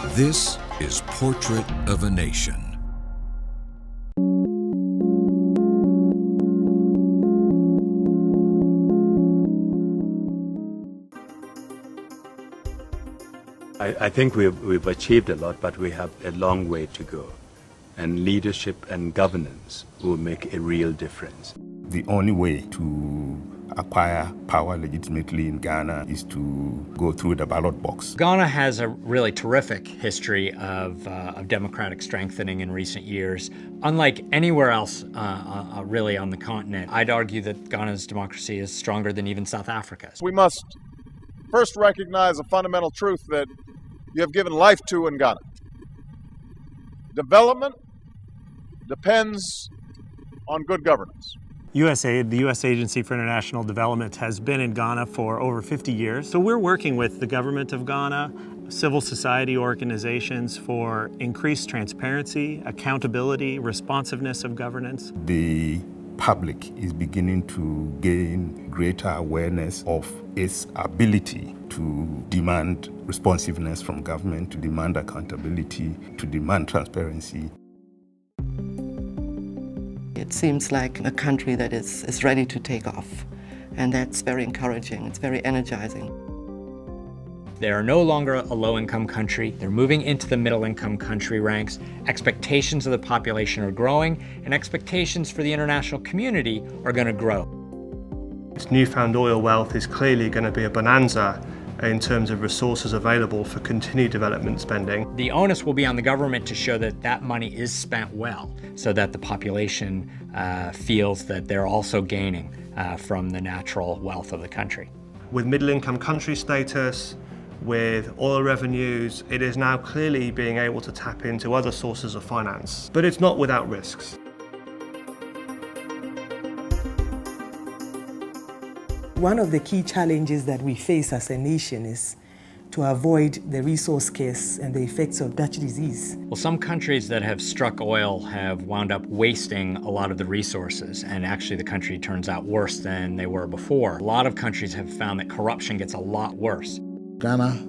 This is Portrait of a Nation. I think we've achieved a lot, but we have a long way to go. And leadership and governance will make a real difference. The only way to acquire power legitimately in Ghana is to go through the ballot box. Ghana has a really terrific history of democratic strengthening in recent years. Unlike anywhere else really on the continent, I'd argue that Ghana's democracy is stronger than even South Africa's. We must first recognize a fundamental truth that you have given life to in Ghana. Development depends on good governance. USAID, the U.S. Agency for International Development, has been in Ghana for over 50 years. So we're working with the government of Ghana, civil society organizations for increased transparency, accountability, responsiveness of governance. The public is beginning to gain greater awareness of its ability to demand responsiveness from government, to demand accountability, to demand transparency. It seems like a country that is ready to take off, and that's very encouraging. It's very energizing. They are no longer a low-income country. They're moving into the middle-income country ranks. Expectations of the population are growing, and expectations for the international community are going to grow. This newfound oil wealth is clearly going to be a bonanza in terms of resources available for continued development spending. The onus will be on the government to show that that money is spent well, so that the population feels that they're also gaining from the natural wealth of the country. With middle-income country status, with oil revenues, it is now clearly being able to tap into other sources of finance. But it's not without risks. One of the key challenges that we face as a nation is to avoid the resource curse and the effects of Dutch disease. Well, some countries that have struck oil have wound up wasting a lot of the resources, and actually the country turns out worse than they were before. A lot of countries have found that corruption gets a lot worse. Ghana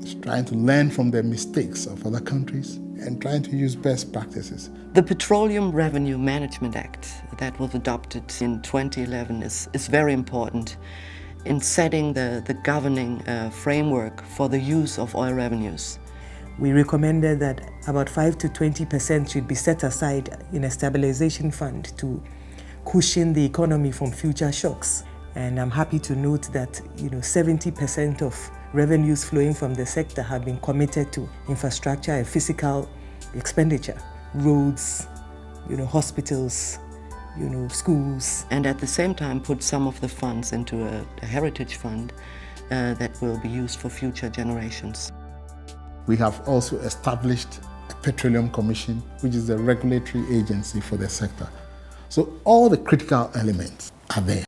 is trying to learn from the mistakes of other countries and trying to use best practices. The Petroleum Revenue Management Act that was adopted in 2011 is very important in setting the governing framework for the use of oil revenues. We recommended that about 5 to 20% should be set aside in a stabilization fund to cushion the economy from future shocks. And I'm happy to note that 70% of revenues flowing from the sector have been committed to infrastructure and physical expenditure, roads, hospitals, schools. And at the same time put some of the funds into a heritage fund that will be used for future generations. We have also established a Petroleum Commission, which is the regulatory agency for the sector. So all the critical elements are there.